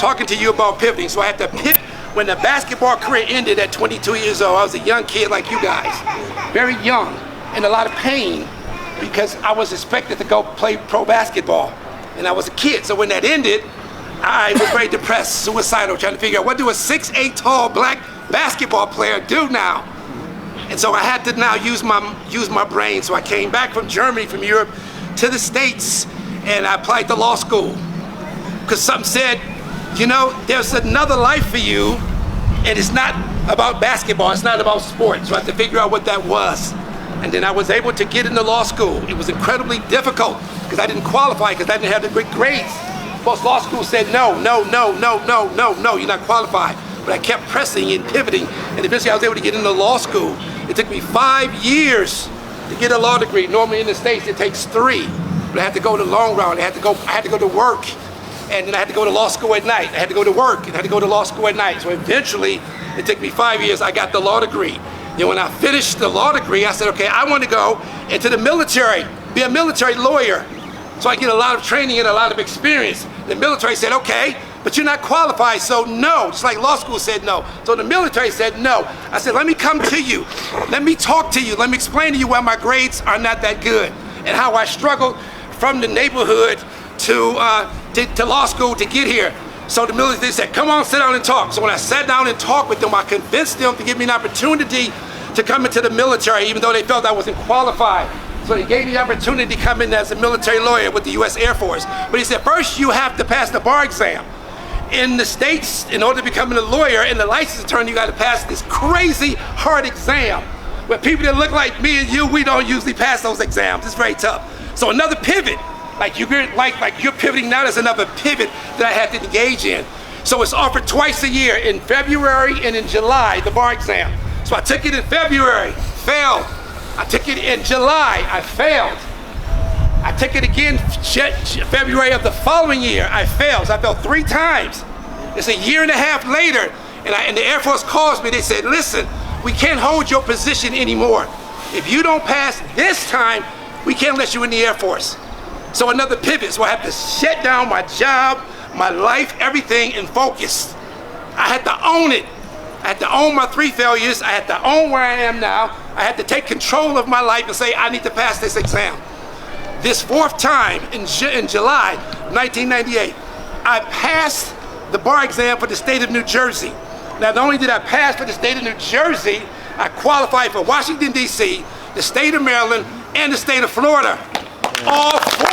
talking to you about pivoting. So I had to pivot when the basketball career ended at 22 years old. I was a young kid like you guys, very young, in a lot of pain because I was expected to go play pro basketball, and I was a kid. So when that ended, I was very depressed, suicidal, trying to figure out what do a 6'8" tall black basketball player do now? And so I had to now use my brain. So I came back from Germany, from Europe, to the States, and I applied to law school. Because something said, you know, there's another life for you, and it's not about basketball, it's not about sports. So I had to figure out what that was. And then I was able to get into law school. It was incredibly difficult because I didn't qualify because I didn't have the great grades. Most law schools said no, you're not qualified. But I kept pressing and pivoting, and eventually I was able to get into law school. It took me 5 years to get a law degree. Normally in the States it takes 3, but I had to go the long route. I had to go to work, and then I had to go to law school at night. I had to go to work, and I had to go to law school at night. So eventually, it took me 5 years, I got the law degree. Then when I finished the law degree, I said, okay, I want to go into the military, be a military lawyer. So I get a lot of training and a lot of experience. The military said, okay, but you're not qualified, so no. Just like law school said no. So the military said no. I said, let me come to you. Let me talk to you. Let me explain to you why my grades are not that good and how I struggled from the neighborhood to law school to get here. So the military said, come on, sit down and talk. So when I sat down and talked with them, I convinced them to give me an opportunity to come into the military, even though they felt I wasn't qualified. So he gave me the opportunity to come in as a military lawyer with the U.S. Air Force. But he said, first you have to pass the bar exam. In the States, in order to become a lawyer and the license attorney, you got to pass this crazy hard exam. Where people that look like me and you, we don't usually pass those exams. It's very tough. So another pivot, like you're pivoting now, there's another pivot that I had to engage in. So it's offered twice a year, in February and in July, the bar exam. So I took it in February, failed. I took it in July, I failed. I took it again February of the following year, I failed. So I failed 3 times. It's a year and a half later, and the Air Force calls me, they said, listen, we can't hold your position anymore. If you don't pass this time, we can't let you in the Air Force. So another pivot, so I had to shut down my job, my life, everything, and focus. I had to own it. I had to own my 3 failures. I had to own where I am now. I had to take control of my life and say, I need to pass this exam. This 4th time in July 1998, I passed the bar exam for the state of New Jersey. Not only did I pass for the state of New Jersey, I qualified for Washington, D.C., the state of Maryland, and the state of Florida. All 4